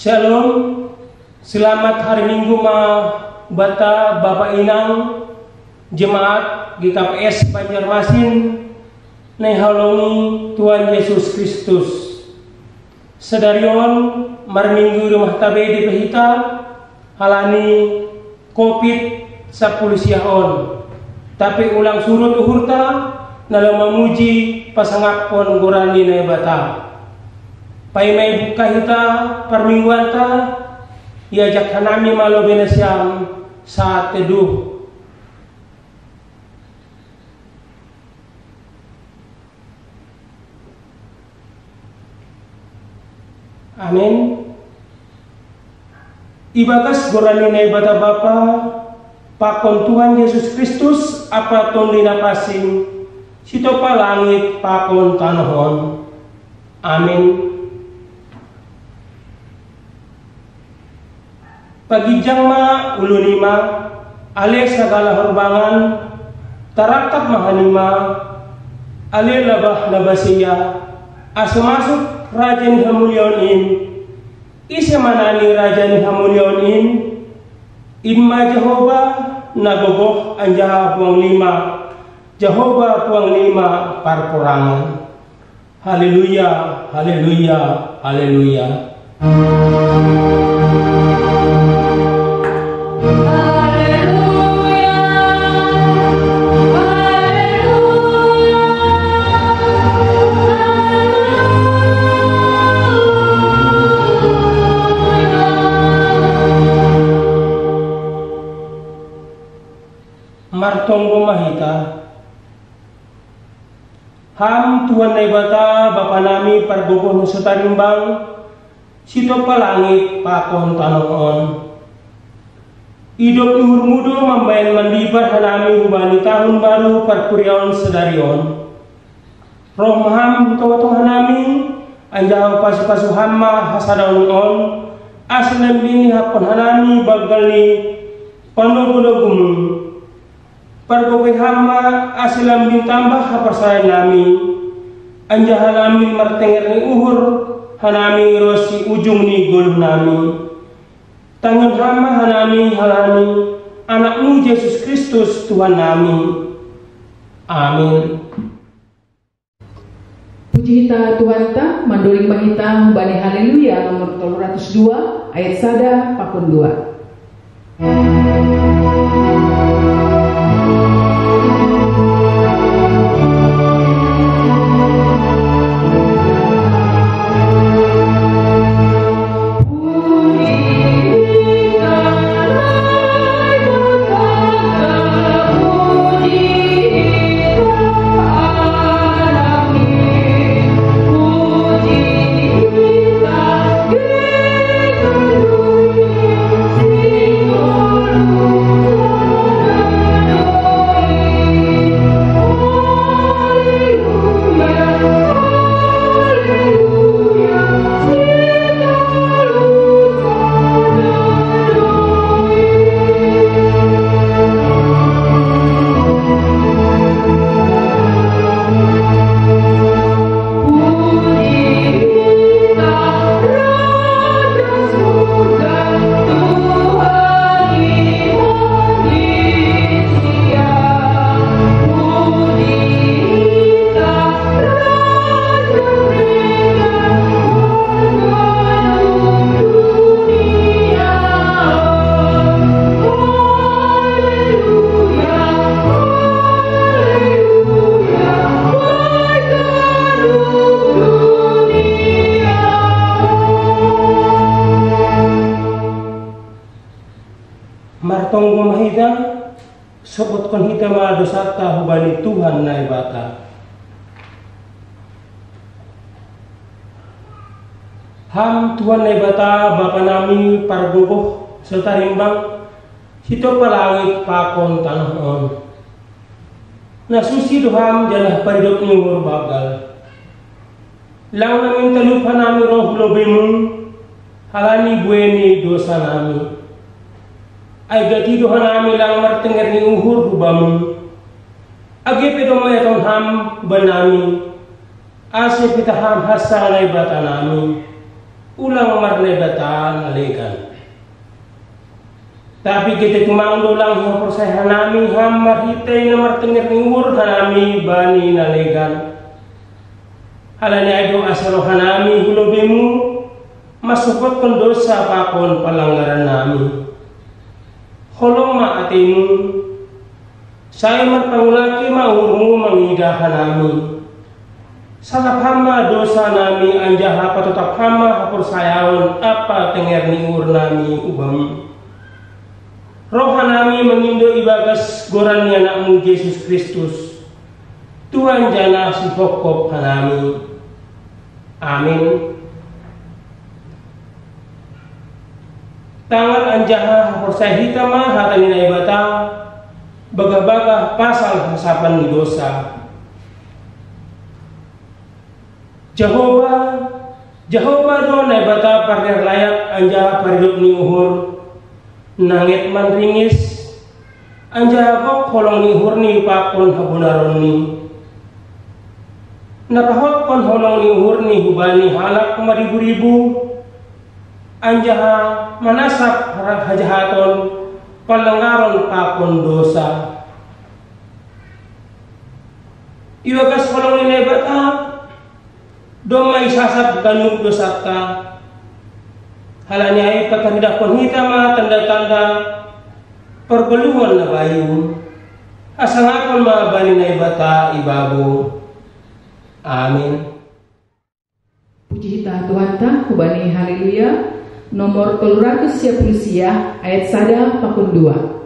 Shalom, selamat hari Minggu bata Bapak Inang Jemaat GKPS Banjarmasin Nehalongi Tuhan Yesus Kristus. Sedarion mar Minggu rumah tabe di Pehita halani COVID-19 tapi ulang surut uhurta nalang memuji pasangapon gorani na bata. Pai may buka hita permingguan ta iajak hanami malo benasyam sa teduh. Amin. Ibagas gorani na ibata Bapa pakon Tuhan Yesus Kristus apa ton linapasing sito pa langit pakon tanahon. Amin. Pagijang ulunima ale segala horbangan taraktak mahanima ale labah nabasiya asumasuk raja ni hamulyonin isa manani raja ni hamulyonin imma Jehovah nagogoh anjaha puang lima Jehovah puang lima parporangan. Haleluya, haleluya, haleluya. Martong rumahita ham Tuhan na ibata Bapa nami pargogoh no sutarimbang sito palangit pakon tanongon idop ihurmudo mambayan mandibat hanami hubani tahun baru parkuryaon sedarion roh maham hito-hito hanami anjahaw pasu-pasu hamma hasadaon on aslam bini hapon hanami bagali panogulo-gumung pargogoy hamma asilam bin tambah hapasayan nami anjahalami martenger ni uhur hanami rosi ujung ni gol nami tangan hamma hanami halani anakmu Yesus Kristus Tuhan nami. Amin. Puji hita Tuhan ta mandoling mahita bani haleluya nomor 302 ayat sada pakun 2. Martong gumahita sobot kon hita madosata hubani Tuhan na ibata. Ham Tuhan na ibata Bapa nami pargogoh serta rimbang sito palangit pakon tanahon. Nasusi doham janah paridot ni bagal. Lang namin talupan nami roh lobemu halani bueni dosa nami. Ay gatido hanami lang martenger ni uhur hubamu agi pedo mayatong ham banami ase pitaham hasa na ibata nami ulang marnebatan alekan. Tapi kita tumang dolang yang persaya hanami hamar hitay na martengir niwur hanami bani nalegan. Halani aido asalo hanami hulobemu masukot kon dosa pakon palanggaran nami. Holong maatimu saya marpangulaki maurmu mangidahan nami. Salap hama dosa nami anjaha patutap hama hapur sayaon apa tenger niur nami ubam. Roha nami mengindo ibagas goran ni anakmu Yesus Kristus. Tuhan jana si pokok hanami. Amin. Tangan anjaha hapur saya hitama hatani na ibata baga-baga pasal hasapan ni dosa. Jehovah do na bata parder layak anja paridot ni uhur nangit man ringis anja kok kolong ni uhur ni pakon habunaron ni napahot kon holong ni uhur ni hubani halak maribu-ribu anja manasap harap hajahaton palanggaron pakon dosa iwagas kolong ni bata domai sasat ganuk dosaka halanya ay patahidakon hitama tanda-tanda perbeluan na bayu asangakon mga bani na ibata ibago. Amin. Puji hita Tuhan ta kubani haleluya nomor 310 ayat 1 pakun 2. Oh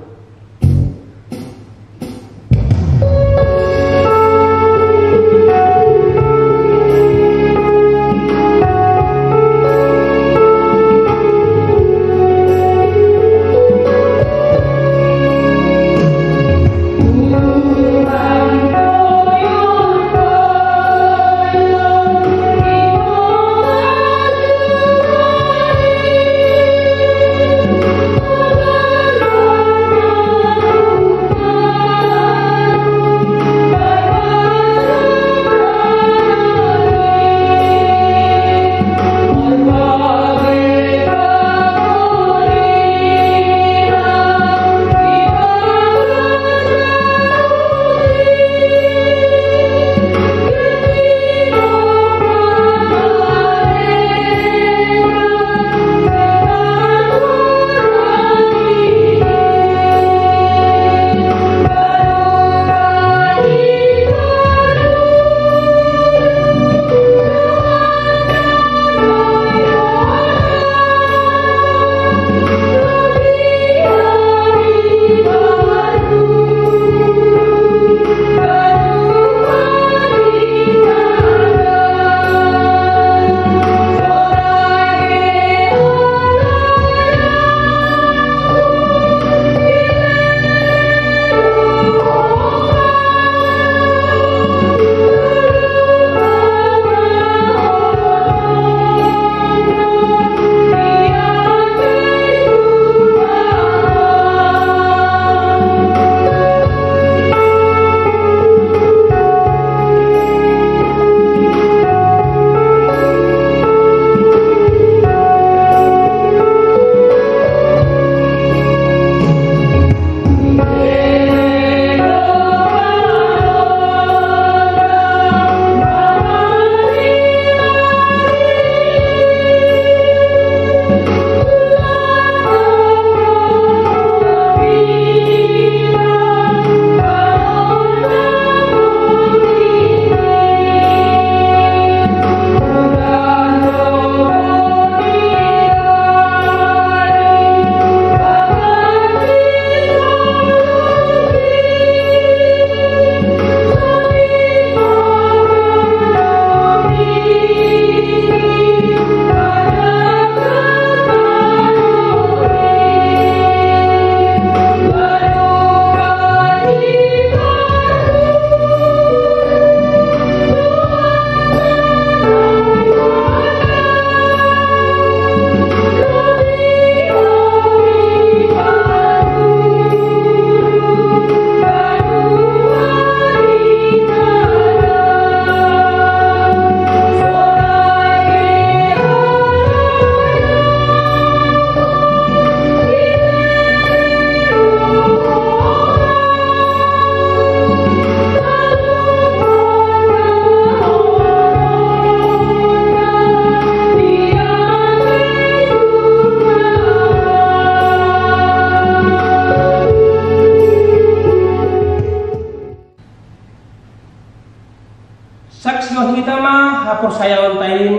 na persayawan tain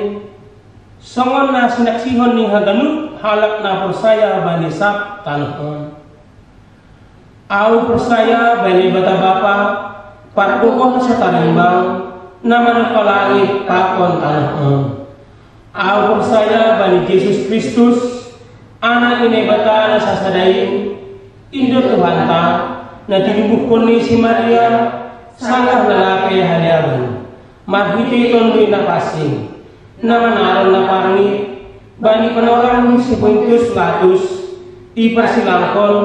songon na sinaksihon ni haganut halak na persaya bani sak tanahon. Au persaya bani bata bapa parpukon sa tarimbang na manapalangit pakon tanahon. Au persaya bani Yesus Kristus anak ini bata na sasadain Indo Tuhan ta na tinubukon ni si Maria sangat lalaki haliaban mahiti tondoy na kasing na manaron na parangit bani panorang si Pontius Pilatus ipersilangkon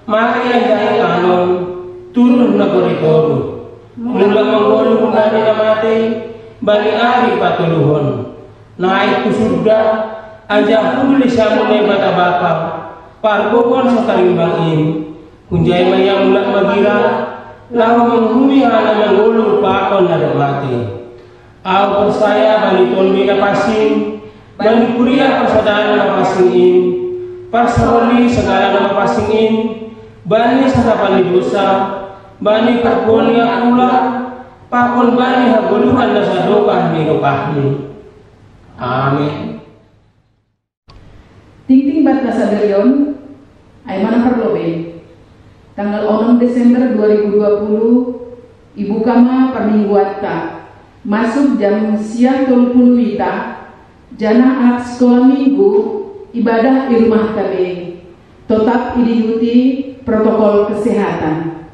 Maria dahil anon turun na koritodo mula manggolo bani na mati bani ari patuluhon naik ke surga aja huli siya mulai bata-bata parpukon sa tarimbang im kunjay mayang mulak magira lahu menghuni hana manggolo pakon na damati. Au persaya bani tolmi na pasing bani kuria pasadana na pasing im pasaroli segala na pasing im bani sasapani dosa bani perponi akula pakon bani haguluhan na sa dokah ni rupahni. Amin. Tingting bat kasadarion ay manang tanggal 6 Desember 2020 Ibu Kama Permingguata masuk jam siang 30 wita jana anak sekolah minggu ibadah di rumah kami tetap diikuti protokol kesehatan.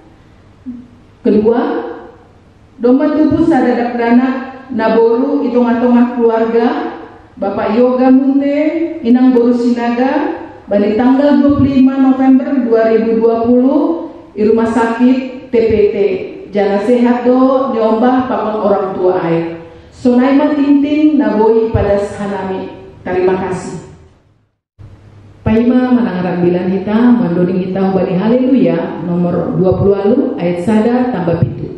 Kedua, domba tubuh sadadak dana naboru itung-atungah keluarga Bapak Yoga Munte Inang Boru Sinaga bani tanggal 25 November 2020 di rumah sakit TPT jana sehat do nyombah pakon orang tua air sonai matinting naboi pada hanami. Terima kasih. Paima manangarang bilan hita mandoning hita bani haleluya nomor 20 alu ayat sada tambah pitu.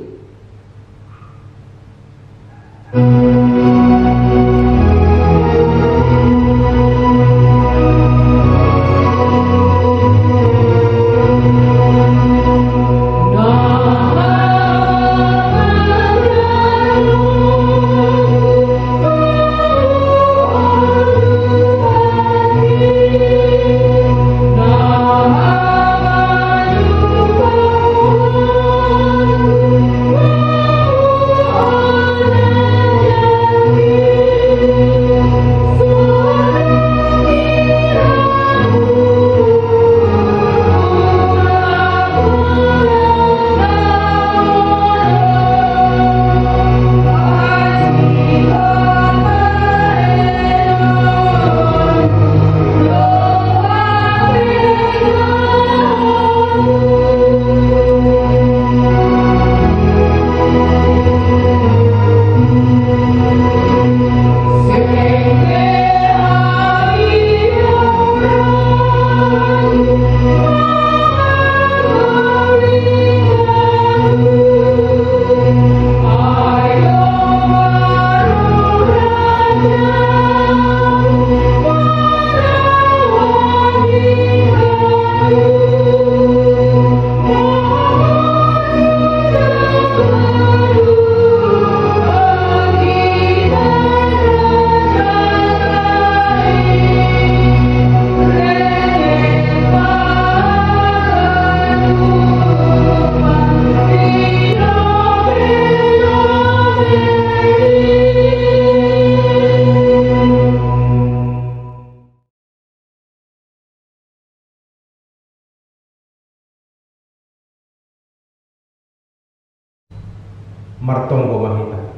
Martong mahita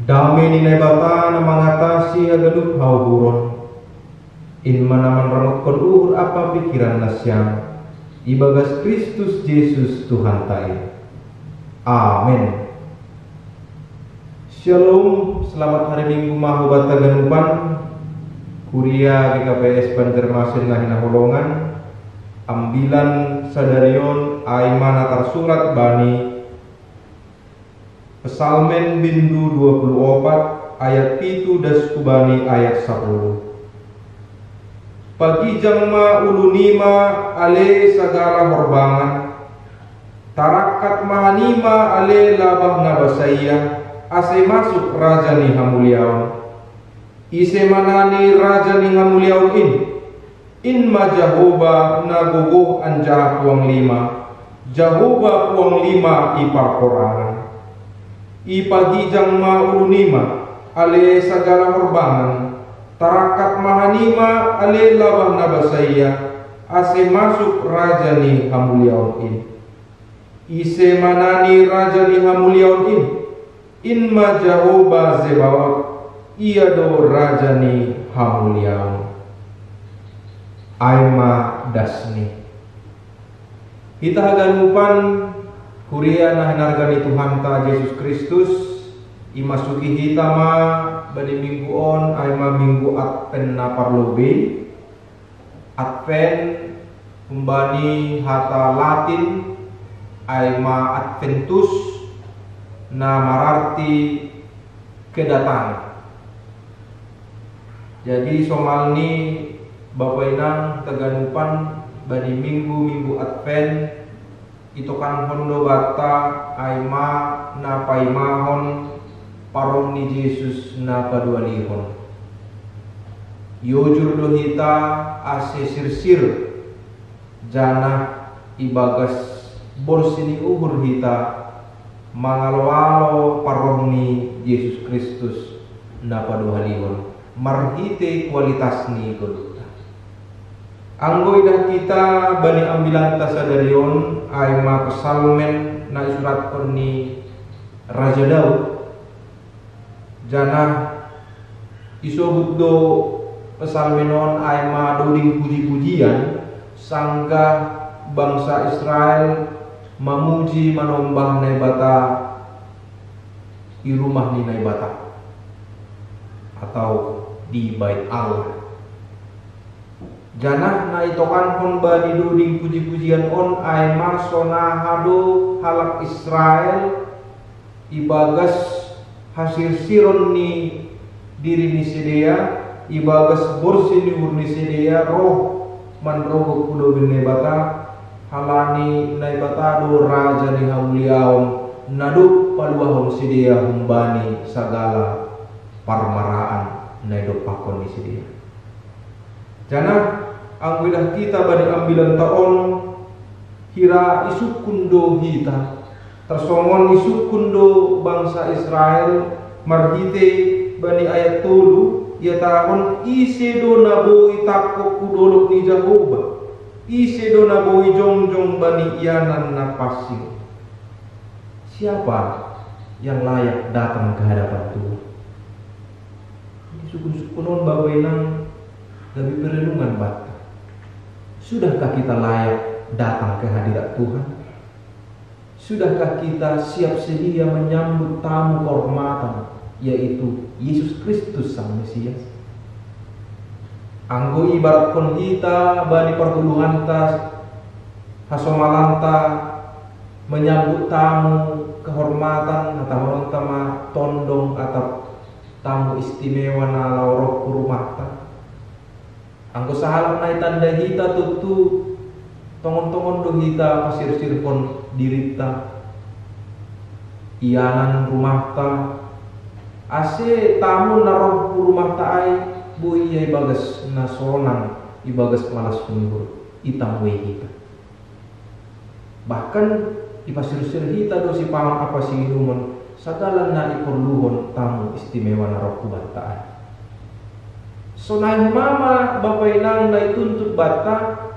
dame ni bata na mengatasi agadup hauburon in manaman ramot kon apa pikiran nasyam ibagas Kristus Yesus Tuhan ta'i. Amin. Shalom, selamat hari Minggu mahu bata ganupan kuria GKPS Banjarmasin ngahina holongan ambilan sadarion aiman atar surat bani Pesalmen bindu 24 ayat 7 das kubani ayat 10. Pagi jangma ulunima ale sagala horbangan tarakat mahanima ale labah nabasaya ase masuk raja ni hamuliaon. Ise manani raja ni hamuliaon in ma Jahoba naguguh anja puang lima. Jahoba puang lima ipakorangan. Ipagijang ma ulunima ale segala horbangan. Tarakat mahanima ale labah nabasaya ase masuk raja ni hamuliaon Ise manani raja ni hamuliaon in ma Jahoba Zebaot ia do raja ni hamuliaon. Aima dasni kita haganupan kuria nah nargani Tuhan ta Yesus Kristus imasuki hitama bani minggu on aima minggu Advent na parlobe. Advent umbani hata Latin aima Adventus na mararti kedatangan. Jadi somal ni Bapak Inang teganupan bani minggu Advent itu kan hondo bata aima na paimahon parong ni Yesus na padualihon. Yojur dohita ase sirsir jana ibagas borsini uhur hita mangalo-alo parong ni Yesus Kristus na padualihon. Marhite kualitas ni kodota. Anggoy dah kita bani ambilan tasadarion ay ma pesalmen na isurat kon ni Raja Daud. Jana isobut do pesalmenon ay ma doding puji-pujian sangga bangsa Israel memuji manombah naibata di rumah ni naibata atau di bait Allah. Janah na itokan pon bani duding puji-pujian on ay marsona hado halak Israel ibagas hasil siron ni diri ni sedia ibagas borsi ni urni sedia roh manrogo kudo bin nebata halani naibata do raja ni hamuliaon naduk paluahon sedia humbani sagala parmaraan naidok pakon di sedia. Jana ang widah kita bani ambilan taon hira isukundo hita tersongon isukundo bangsa Israel marhite bani ayat tulu ia tahun ise do naboi takok kudolok ni Jahoba ise do naboi jongjong bani ianan na pasing. Siapa yang layak datang ke hadapan Tuhan? Sukun-sukunon bawainang lebih perlindungan bata. Sudahkah kita layak datang ke hadirat Tuhan? Sudahkah kita siap sedia menyambut tamu kehormatan yaitu Yesus Kristus Sang Mesias? Anggo ibarat kon kita bani pertulungan tas hasomalanta menyambut tamu kehormatan atau merontama tondong atau tamu istimewa na laurok rumah ta. Anggo sahalak na tanda hita tutu tongon-tongon do hita pasir-sir kon dirita ianan rumah ta ase tamu naroh rumah ta ay bui ay bagas nasonan ibagas malas kungur itang we hita. Bahkan ipasir-sir hita do si pamang apa si inuman sagala na iperluhon tamu istimewa na roh kubantaan. So na mama bapak inang na ituntut bata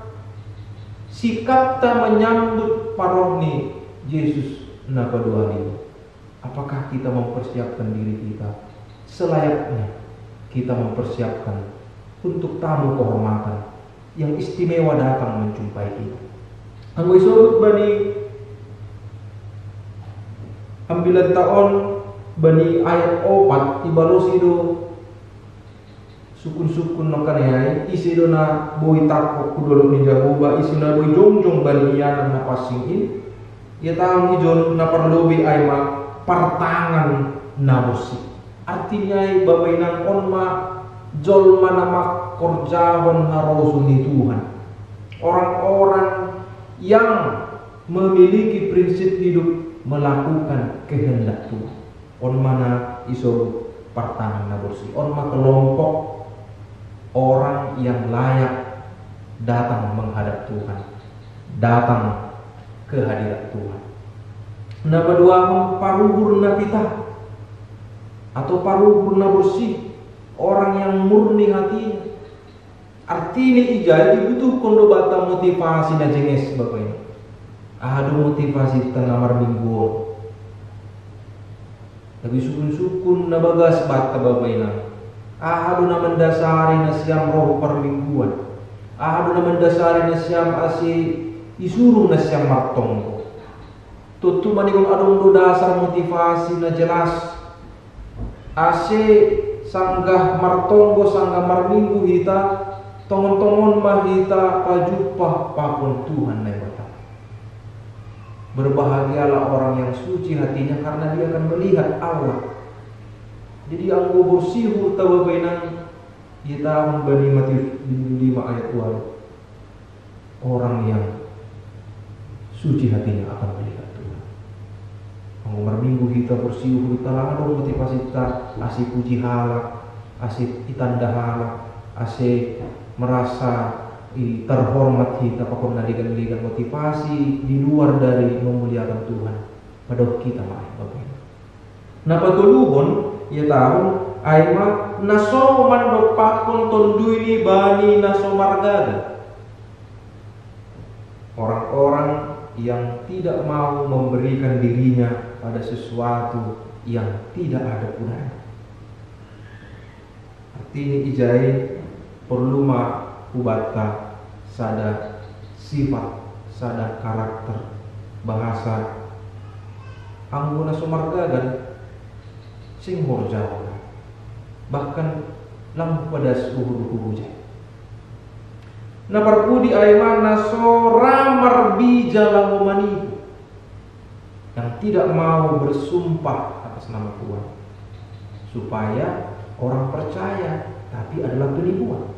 sikap ta menyambut paroh ni Yesus na kedua ini. Apakah kita mempersiapkan diri kita selayaknya kita mempersiapkan untuk tamu kehormatan yang istimewa datang menjumpai kita. Anggo isobut bani ambilan taon bani ayat 4 ibalosido sukun-sukun nokanayai isido na boi takok kudolo ni Jahoba isina boi jongjong bani iyanan na pasingin ya taong ijon na parlobi ay ma partangan na musik. Artinya babainang onma jolma nama korjahon harosu ni Tuhan. Orang-orang yang memiliki prinsip hidup melakukan kehendak Tuhan. On mana iso partangan na bersih, on ma kelompok orang yang layak datang menghadap Tuhan, datang ke hadirat Tuhan. Nama dua paruhur na kita atau paruhur na bersih, orang yang murni hatinya. Artinya ijai dibutuh kondo bata motivasi na jenges bapak ini. Adu motivasi tengah minggu. Tapi sukun-sukun na bagas bata bapak ini. Adu na mendasari na siam roh permingguan. Adu na mendasari na siam asi isurung na siam martong. Tutu manikong adong do dasar motivasi na jelas. Ase sanggah martonggo sanggah marminggu hita tongon-tongon mahita pajupah pakon Tuhan na bata. Berbahagialah orang yang suci hatinya karena dia akan melihat Allah. Jadi anggo bersih hurta babainan kita Bani Matius 5 ayat 2. Orang yang suci hatinya akan melihat Tuhan. Anggo marminggu kita bersih hurta lalu motivasi kita asih puji halak, asih itanda halak, asih merasa terhormat kita pakon naligan-ligan motivasi di luar dari memuliakan Tuhan. Padahal kita mah bapak. Nah patuluhon ya tahu aima naso mando pakon tondui bani naso margada. Orang-orang yang tidak mau memberikan dirinya pada sesuatu yang tidak ada gunanya. Artinya ijai perlu ubata sada sifat, sada karakter, bahasa angguna sumargagan sing horjawa bahkan lampu pada suhu hujan. Na parpudi aiman nasora marbija langomani yang tidak mau bersumpah atas nama Tuhan supaya orang percaya tapi adalah penipuan.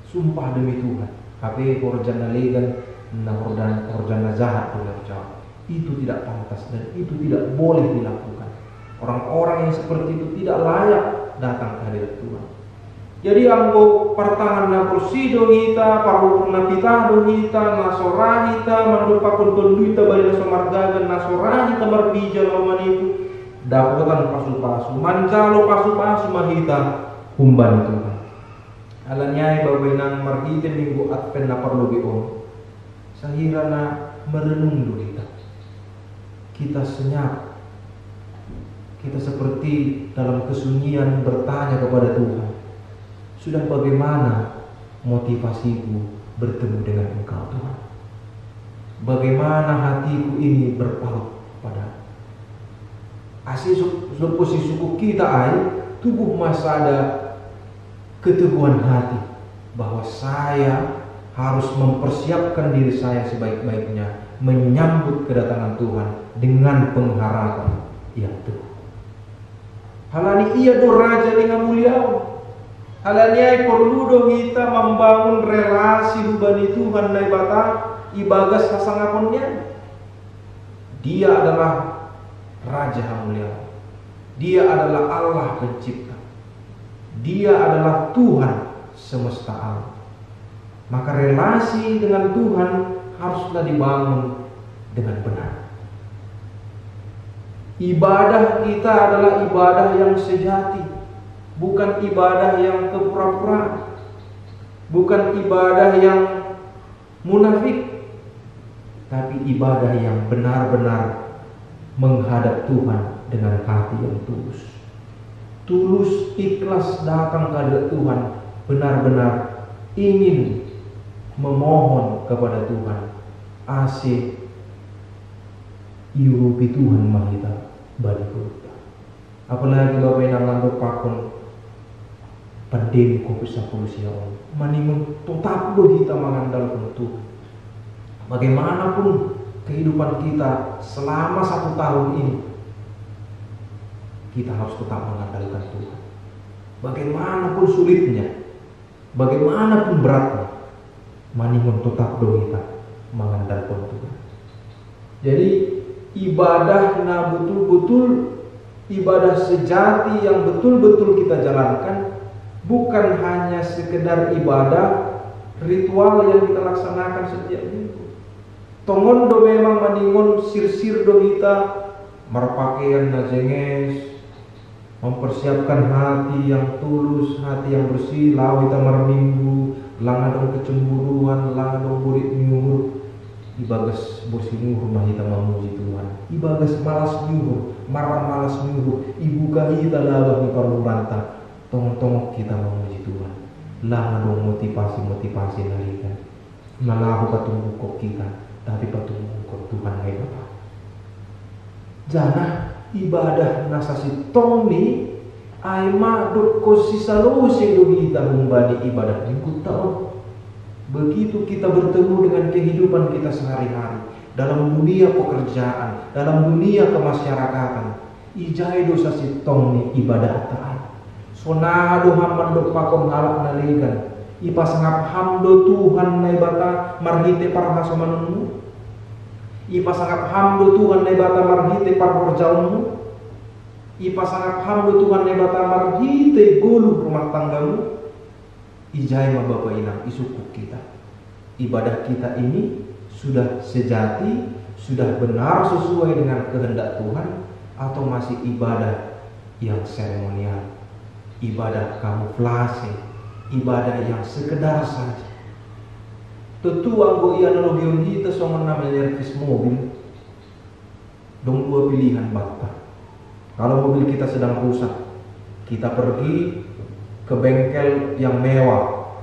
Sumpah demi Tuhan, tapi horjana legan, horjana jahat itu tidak pantas dan itu tidak boleh dilakukan. Orang-orang yang seperti itu tidak layak datang ke hadirat Tuhan. Jadi anggo pertangan na kursido kita, parurna kita do kita, nasora kita, mandupakon konduita bari nasomargagan nasora kita marbija lawan itu, dapotan pasu-pasu, manjalo pasu-pasu mahita humban Tuhan. Alanyai babainan marhiten minggu Advent na perlu bion. Sahira na merenung do kita senyap. Kita seperti dalam kesunyian bertanya kepada Tuhan. Sudah bagaimana motivasiku bertemu dengan Engkau Tuhan? Bagaimana hatiku ini berpaut pada asih posisi suku kita tubuh masa ada keteguhan hati bahwa saya harus mempersiapkan diri saya sebaik-baiknya menyambut kedatangan Tuhan dengan pengharapan yang teguh. Halani iya do raja dengan mulia. Halani perlu do kita membangun relasi hubungan Tuhan na ibata ibagas kasangaponnya. Dia adalah raja yang mulia. Dia adalah Allah pencipta. Dia adalah Tuhan semesta alam. Maka relasi dengan Tuhan haruslah dibangun dengan benar. Ibadah kita adalah ibadah yang sejati, bukan ibadah yang kepura-puraan, bukan ibadah yang munafik, tapi ibadah yang benar-benar menghadap Tuhan dengan hati yang tulus. Tulus ikhlas datang kepada Tuhan, benar-benar ingin memohon kepada Tuhan. Asih iurupi Tuhan mahita balik kita. Apalagi Bapak yang ngantuk pakon pandemi COVID-19 siang, manimun tetap kita mengandalkan Tuhan. Bagaimanapun kehidupan kita selama 1 tahun ini, kita harus tetap mengandalkan Tuhan. Bagaimanapun sulitnya, bagaimanapun beratnya, manimun tetap kita mengandalkan Tuhan. Jadi ibadah na betul-betul ibadah sejati yang betul-betul kita jalankan bukan hanya sekedar ibadah ritual yang kita laksanakan setiap minggu. Tongon do memang maningon sir-sir do kita berpakaian na jenges, mempersiapkan hati yang tulus, hati yang bersih, lalu kita marminggu, langadong kecemburuan, langadong burit nyuhur, ibagas bersih nyuhur mah kita memuji Tuhan, ibagas malas nyuhur, marah malas nyuhur, ibu kita labah di paruranta, tong-tong kita memuji Tuhan, langadong motivasi narikan, nalahu patung kok kita, tapi patung kok Tuhan hai Bapa. Jana ibadah nasasi tongni aima dok kosi salusi do kita humbani ibadah minggu tahun. Begitu kita bertemu dengan kehidupan kita sehari-hari dalam dunia pekerjaan, dalam dunia kemasyarakatan, ijai dosa si tongni ibadah taat. Sonado hamman dok pakon halak naligan, ipasangap hamdo Tuhan nai bata marhite parhasomanmu. Ipasangap hamdo Tuhan ne bata marhite parborjaunmu. Ipasangap hamdo Tuhan ne bata marhite gulu rumah tanggamu. Ijai ma Bapa inang isuku kita. Ibadah kita ini sudah sejati, sudah benar sesuai dengan kehendak Tuhan, atau masih ibadah yang seremonial, ibadah kamuflase, ibadah yang sekedar saja. Tentu anggo iya analogion kita songon namanya servis mobil. Dong dua pilihan Bapak. Kalau mobil kita sedang rusak, kita pergi ke bengkel yang mewah,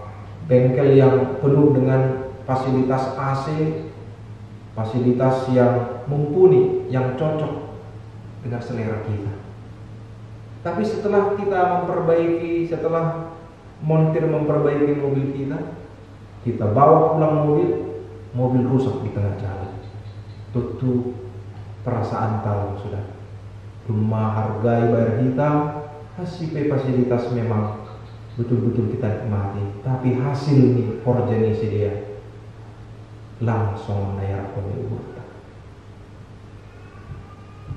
bengkel yang penuh dengan fasilitas AC, fasilitas yang mumpuni, yang cocok dengan selera kita. Tapi setelah kita memperbaiki, setelah montir memperbaiki mobil kita bawa pulang mobil rusak di tengah jalan. Tentu perasaan tahu sudah. Rumah hargai bayar kita, hasil fasilitas memang betul-betul kita nikmati. Tapi hasil nih porjani dia langsung nayar pemilu.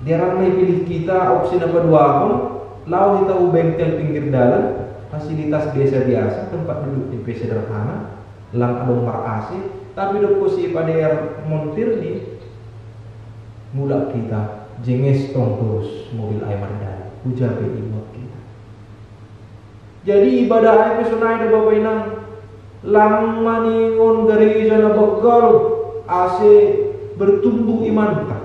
Dia ramai pilih kita opsi nomor 2 pun, lau kita bengkel pinggir jalan, fasilitas biasa-biasa, tempat duduk yang sederhana. Lang adong mar-AC, tapi dok posisi pada air montir nih mula kita jenges tong terus mobil air mardan ujabe imot kita. Jadi ibadah air pesunai do Bapak inang lang maningon dari sana begal AC bertumbuh iman kita.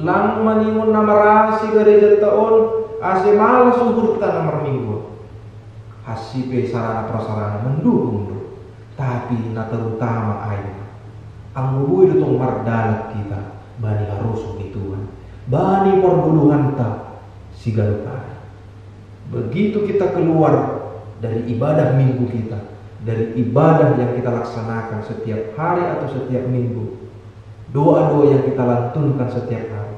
Lang maningon namarasi gereja taon AC malas subur kita nomor minggu. Hasipe sarana prasarana mendukung. Tapi na terutama air ang mubuy itong mardalat kita bani harus di Tuhan bani perguluhan ta sigalutan. Begitu kita keluar dari ibadah minggu kita, dari ibadah yang kita laksanakan setiap hari atau setiap minggu, doa-doa yang kita lantunkan setiap hari,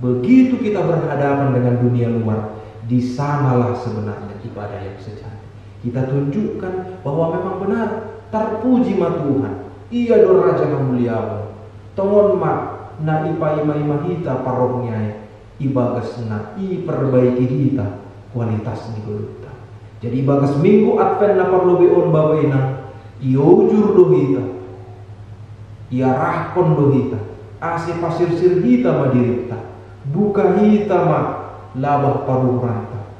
begitu kita berhadapan dengan dunia luar, di sanalah sebenarnya ibadah yang sejati. Kita tunjukkan bahwa memang benar terpuji ma Tuhan, ia do raja mulia, tongon ma na ipa ima hita parongnya, ibagas na perbaiki hita kualitas ni guluta. Jadi bagas minggu advent na parlobeon Bapak inang, iujur do hita, ia rahkon do hita, ase pasir-sir hita ma dirita, buka hita ma labah paruranta,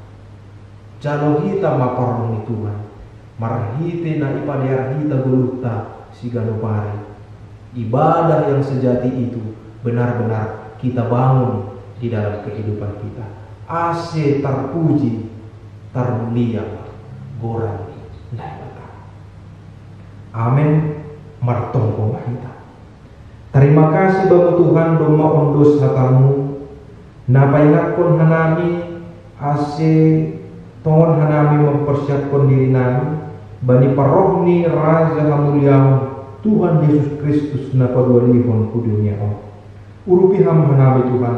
jalo hita ma parong Tuhan. Marhite na ipadayar hita guluta siganupari. Ibadah yang sejati itu benar-benar kita bangun di dalam kehidupan kita. Ase terpuji, termulia, gorani, naibata. Amin. Martongko mahita. Terima kasih Bapak Tuhan doma ondos hatamu. Napaingatkan hanami ase tongon hanami mempersiapkan diri nami bani parohni raja hamuliam Tuhan Yesus Kristus na padualihon ku dunia urupi ham hanami Tuhan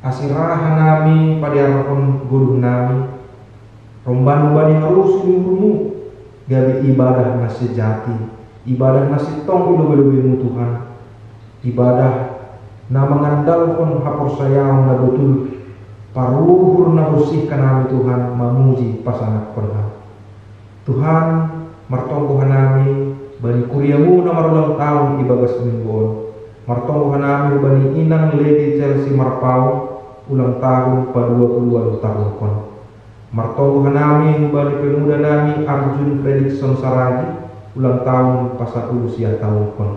asirah hanami pada harapan guru nami romban bani harus nyuruhmu gabi ibadah na sejati, ibadah na sitong ilu-ilumu Tuhan, ibadah na mengandalkan hapor sayang na betul paruhur na bersihkan kami Tuhan memuji pasangan perham. Tuhan martonggo hanami bani kuriamu na marulang tahun ibagas mingguon. Martonggo hanami bani inang Lady Chelsea Marpau ulang tahun pa 22 tahun kon. Martonggo hanami bani pemuda nami Arjun Fredrickson Saragi ulang tahun pa 10 tahun kon.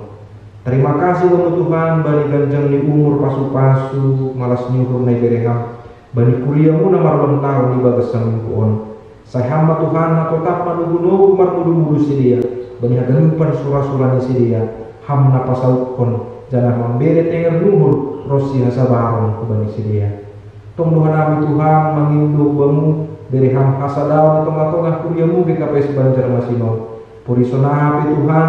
Terima kasih untuk Tuhan bani ganjang ni umur pasu-pasu malas nyuruh na bereham bani kuriamu na marulang tahun ibagas mingguon. Saya hamba Tuhan na tetap manugunugu marmudu-mudu si dia bani haganupan surah-surah ni si dia ham na pasaukon jangan memberi tenger luhur rosi hasabaron kubani si dia. Tong Tuhan kami Tuhan mengindu bamu dari ham hasadaw na tengah-tengah kuriamu BKPS Banjarmasin. Purisona api Tuhan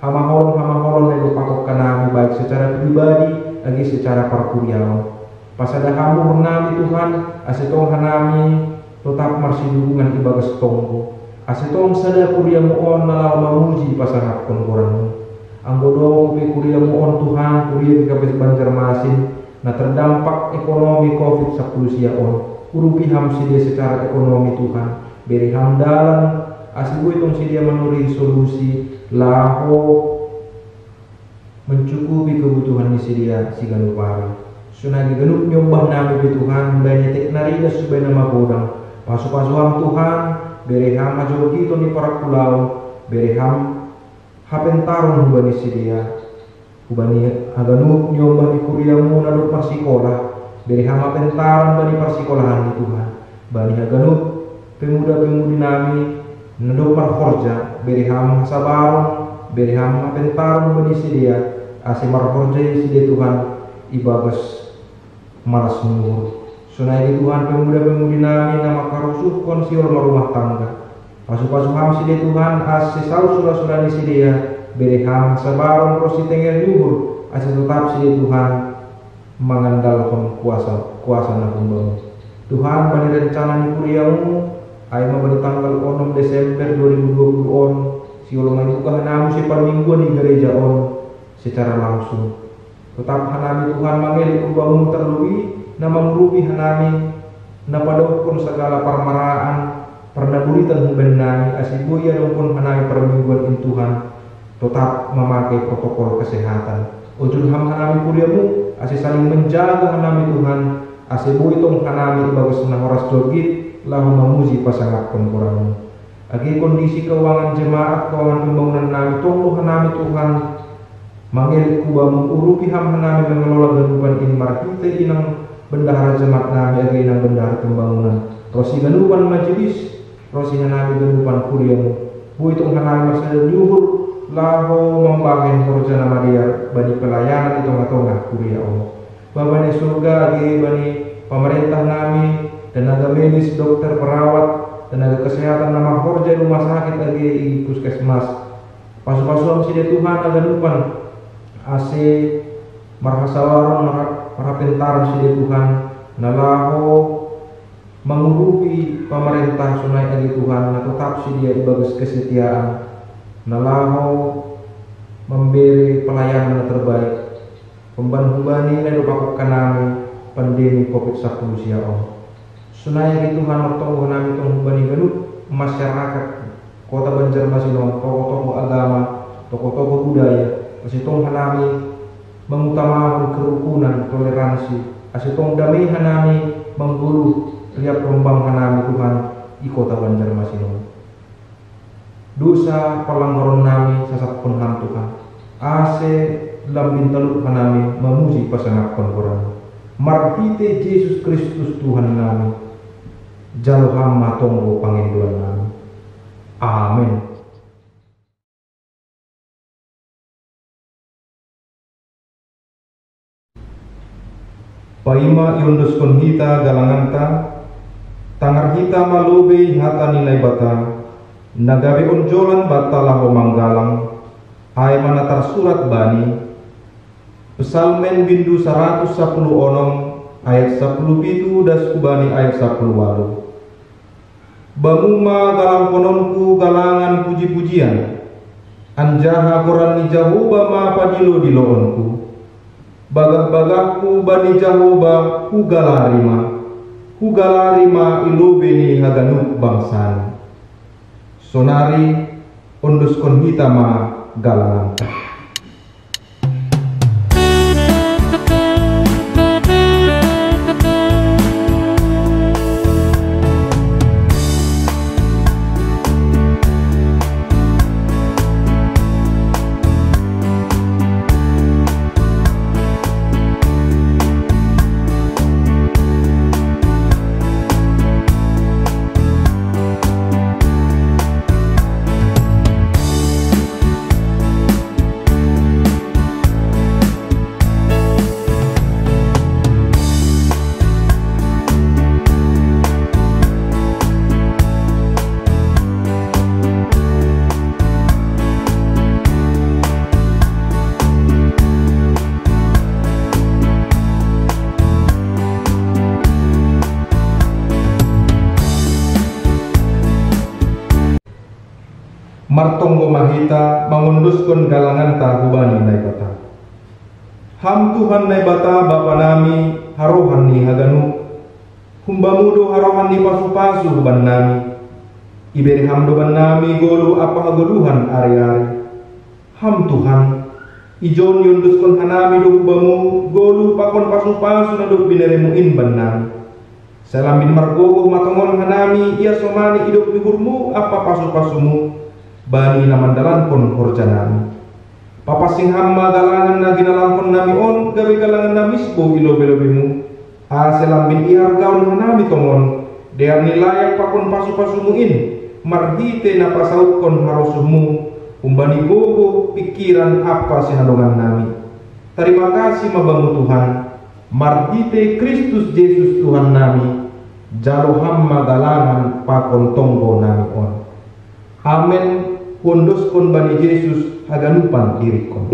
hamaholong na ipakok kanami baik secara pribadi lagi secara parkuriaw. Pasada hamu nami Tuhan asitong hanami tetap masih dukungan ibagas tonggo. Asitong sada kuriamu on nalaw mamuji pasangat konkoranmu. Anggodong upi kuriamu on Tuhan kuria BKPS Banjarmasin na terdampak ekonomi COVID-19 on. Urupi ham sidia secara ekonomi Tuhan. Beri hamdalan asibu itong sidia menuri solusi laho mencukupi kebutuhan ni sidia si ganupari. Sunagi ganup nyombah nami Tuhan banyak teknarida subay na magodang. Pasu-pasuham Tuhan bereham ajol kita ni para pulau bereham hapentarun hubani sidia hubani haganup nyombah di kuriamu naduk parsikolah bereham hapentaran bani parsikolahan ni Tuhan bani haganup pemuda-pemudi nami naduk marhorja bereham sabaron bereham hapentarun bani sidia ase marhorja sidia Tuhan ibagas malas mungur. Sunai Tuhan pemuda-pemudi nami nama karusuh konsior rumah tangga. Pasu-pasuham sidi Tuhan ase sau surah-surah di sidia bereham sabaron rosi tenger yuhur ase tetap sidi Tuhan mengandalkan kuasa na kumbamu. Tuhan bani rencana ni kuriamu ay mabani tanggal 6 Desember 2020 on si ulungan itu kahanamu si parmingguan di gereja on secara langsung. Tetap hanami Tuhan mangeli kumbamu terlebih na mangrupi hanami na padokon segala parmaraan pernaburitan huban nami asibuya pun hanami permingguan in Tuhan tetap memakai protokol kesehatan. Ujul ham hanami kuriamu asi saling menjaga hanami Tuhan asibu itong hanami bagus na horas jogit lahu memuji pasangat konkoranmu. Agi kondisi keuangan jemaat keuangan pembangunan nami tonglo hanami Tuhan mangeli kubamu urupi ham hanami mengelola ganupan in marhite inang bendahara jemaat nami agi inang bendahara pembangunan rosi ganupan majelis rosi hanami ganupan kuriamu bu itong hanami masada nyuhur lahu membangun horja nama dia bani pelayanan di tengah-tengah kuria Allah. Babane surga agi bani pemerintah nami tenaga medis dokter perawat tenaga kesehatan nama horja rumah sakit agi puskesmas pasu-pasuam sida Tuhan aga nupan ase marhasawaron marapentaran sida Tuhan nalahu mengurupi pemerintah sunai agi Tuhan na tetap sidia ibagus kesetiaan nalahu memberi pelayanan terbaik pembantu-bani na dupakok kanami pandemi COVID-19 ya Allah. Sunaya ki Tuhan martonggo nami tong bani ganut masyarakat kota Banjarmasin tokoh-tokoh agama tokoh-tokoh budaya asitong hanami mengutamakan kerukunan toleransi asitong damai hanami menggulu riap rombang hanami Tuhan di kota Banjarmasin. Dosa pelanggaran nami sasat pun ham Tuhan ase lambin teluk hanami memuji pasangat konkoran marhite Yesus Kristus Tuhan nami jalo hama tonggo panginduan nami amin. Paima iunduskon hita galanganta tangar hita malube hata nilai bata nagabe onjolan batalah manggalang ay manatar surat bani Psalmen bindu 110 onom ayat 10 pitu das kubani ayat 10 walu bamuma galang kononku galangan puji-pujian anjaha koran ni Jahoba ma padilo di loonku bagak-bagakku bani Jahoba ku galarima hugalari ma ilubeni haganuk bangsan. Sonari onduskon hitama galanganta. Martonggo mahita mangunduskan galangan hubani nai bata. Ham Tuhan nai bata bapa nami harohan ni haganu. Humbamudo harohan ni pasu-pasu ban nami. Iberi hamdo ban nami golu apa hagoluhan ari-ari. Ham Tuhan ijon yunduskan hanami do humbamu golu pakon pasu-pasu naduk bineremuin ban nami. Salamin margogo matongon hanami ia somani idok bihurmu apa pasu-pasumu. Bani namandalan pon horjanami. Papasing hamma galangan na ginalampon nami on gawe galangan nami sbo ilobe-lobemu. Selambin ihar gaun hanami tomon dear nilayak pakon pasu-pasumuin marhite na pasaut kon harosumu umbani gogo pikiran apa sihandongan nami. Terima kasih mabangu Tuhan marhite Kristus Yesus Tuhan nami jalo hamma galangan pakon tonggo nami on. Amen. Kondus kon bani Yesus haganupan dirikon.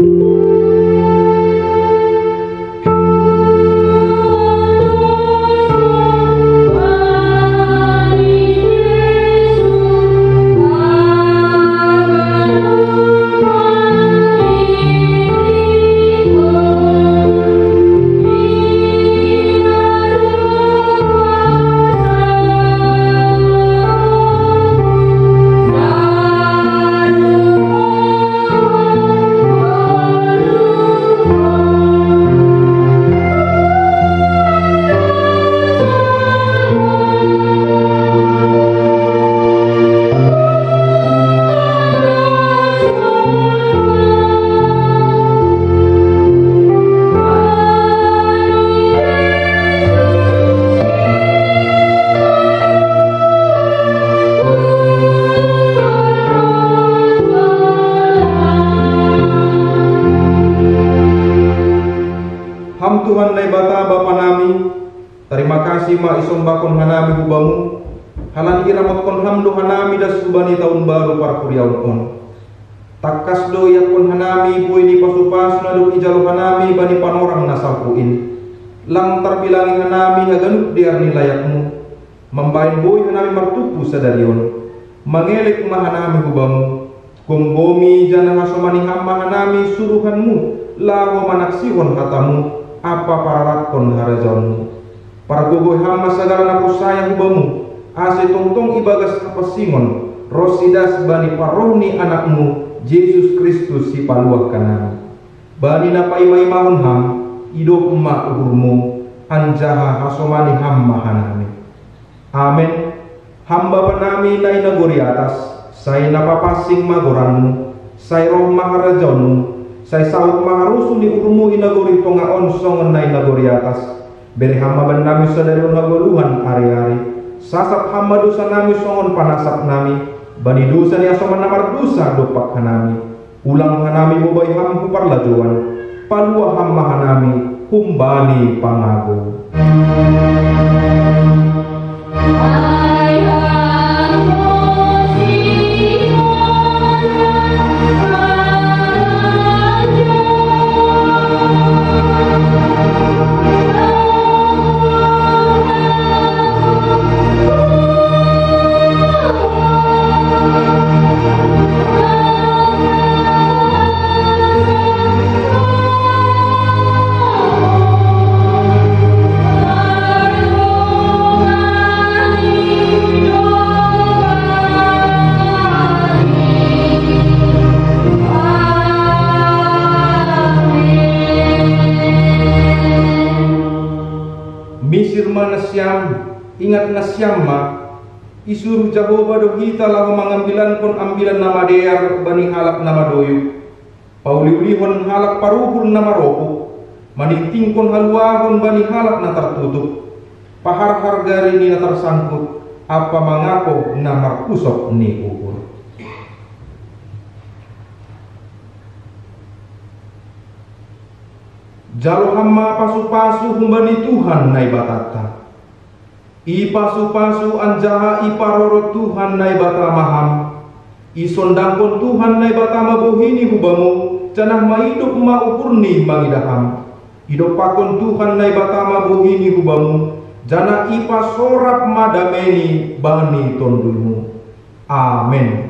Tuhan nai bata bapa nami, terima kasih ma isombakon hanami hubamu, halan iramot kon hamdo hanami das subani tahun baru parkuriaun on. Takas do yakon hanami bui di pasu-pasu nadu ijalo hanami bani panorang nasalpuin. Lang terbilangi hanami haganuk diarni layakmu, membain bui hanami martupu sadarion, mengelik ma hanami hubamu, kumbomi jana hasomani hamma hanami suruhanmu, laho manaksihon katamu. Apa pararat kon harajaunmu para gogoy hama sagala na pusaya hubamu ase tongtong ibagas kapasingon rosidas bani parohni anakmu Yesus Kristus si paluah kanami bani na paimai-mahon ham idop emak uhurmu anjaha hasomani hamma hanami. Amen. Hamba panami na inagori atas say napapasing magoranmu say roh maharajaunmu say saut maharusu ni urmu inagori tongaon songon na inagori atas beri hamba ban nami sadari unagoluhan ari-ari sasap hamba dosa nami songon panasap nami bani dosa ni asoman namar dosa dopak hanami ulang hanami bobay hamku parlajuan palua hamba hanami humbani pangago. Oh cuma nasyam, ingat nasyam ma isuruh Jahoba do kita lahu mengambilan kon ambilan nama dear bani halak nama doyu pauliulihon halak paruhun nama roku maniting kon haluahon bani halak na tertutup pahar hargari ni na tersangkut apa mangako na markusok ni ukur. Jalo hamma pasu-pasu humbani Tuhan nai batata I pasu-pasu anjaha I paroro Tuhan nai bata maham I sondangkon Tuhan nai bata mabohini hubamu janah maidup ma ukurni mangidaham hidup pakon Tuhan nai bata mabohini hubamu janah I pasorap madameni bani tondulmu. Amin.